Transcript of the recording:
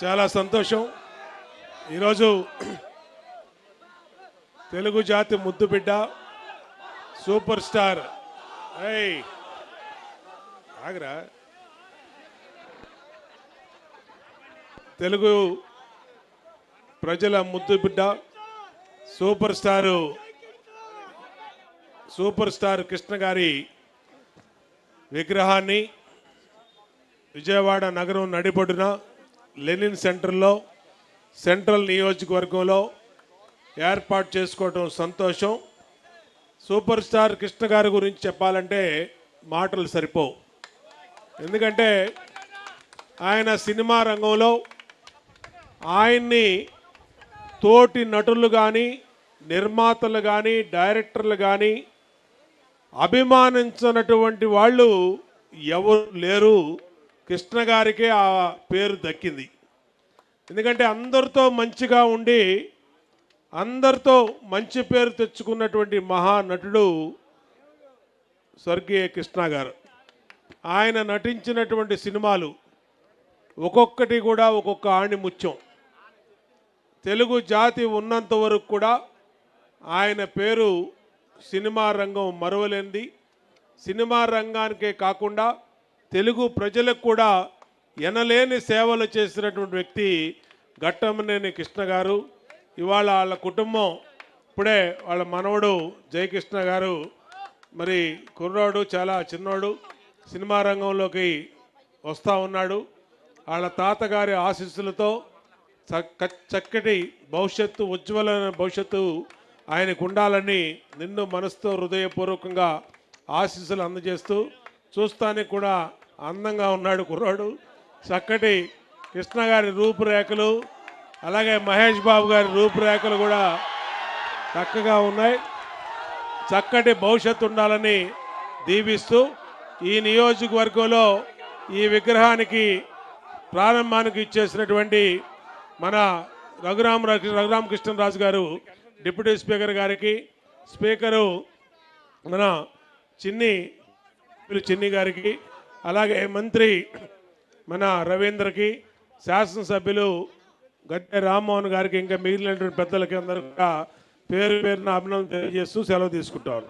చాలా సంతోషం. ఈరోజు తెలుగు జాతి ముద్దుబిడ్డ సూపర్ స్టార్ ఆగరా తెలుగు ప్రజల ముద్దుబిడ్డ సూపర్ స్టార్ కృష్ణ గారి విగ్రహాన్ని విజయవాడ నగరం నడిబొడ్డున లెనిన్ సెంటర్లో సెంట్రల్ నియోజకవర్గంలో ఏర్పాటు చేసుకోవడం సంతోషం. సూపర్ స్టార్ కృష్ణ గారి గురించి చెప్పాలంటే మాటలు సరిపోవు. ఎందుకంటే ఆయన సినిమా రంగంలో ఆయన్ని తోటి నటులు కానీ నిర్మాతలు కానీ డైరెక్టర్లు కానీ అభిమానించినటువంటి వాళ్ళు ఎవరు లేరు. కృష్ణ గారికే ఆ పేరు దక్కింది. ఎందుకంటే అందరితో మంచిగా ఉండి అందరితో మంచి పేరు తెచ్చుకున్నటువంటి మహానటుడు స్వర్గీయ కృష్ణ గారు. ఆయన నటించినటువంటి సినిమాలు ఒక్కొక్కటి కూడా ఒక్కొక్క ఆణిముత్యం. తెలుగు జాతి ఉన్నంత వరకు కూడా ఆయన పేరు సినిమా రంగం మరువలేనిది. సినిమా రంగానికే కాకుండా తెలుగు ప్రజలకు కూడా ఎనలేని సేవలు చేసినటువంటి వ్యక్తి ఘట్టమనేని కృష్ణ గారు. ఇవాళ వాళ్ళ కుటుంబం ఇప్పుడే వాళ్ళ మనవడు జయకృష్ణ గారు మరి కుర్రాడు చాలా చిన్నోడు సినిమా రంగంలోకి వస్తూ ఉన్నాడు. వాళ్ళ తాతగారి ఆశీస్సులతో చక్కటి భవిష్యత్తు ఉజ్వలమైన భవిష్యత్తు ఆయనకు ఉండాలని నిన్ను మనసుతో హృదయపూర్వకంగా ఆశీస్సులు అందజేస్తూ చూస్తానికి కూడా అందంగా ఉన్నాడు కుర్రాడు. చక్కటి కృష్ణ గారి రూపురేఖలు అలాగే మహేష్ బాబు గారి రూపురేఖలు కూడా చక్కగా ఉన్నాయి. చక్కటి భవిష్యత్తు ఉండాలని దీవిస్తూ ఈ నియోజకవర్గంలో ఈ విగ్రహానికి ప్రారంభానికి ఇచ్చేసినటువంటి మన రఘురామకృష్ణరాజు గారు డిప్యూటీ స్పీకర్ గారికి, స్పీకరు మన చిన్ని గారికి, అలాగే మంత్రి మన రవీంద్రకి, శాసనసభ్యులు గద్దె రామ్మోహన్ గారికి, ఇంకా మిగిలినటువంటి పెద్దలకి అందరూ పేరు పేరున అభినందన తెలియజేస్తూ సెలవు తీసుకుంటాను.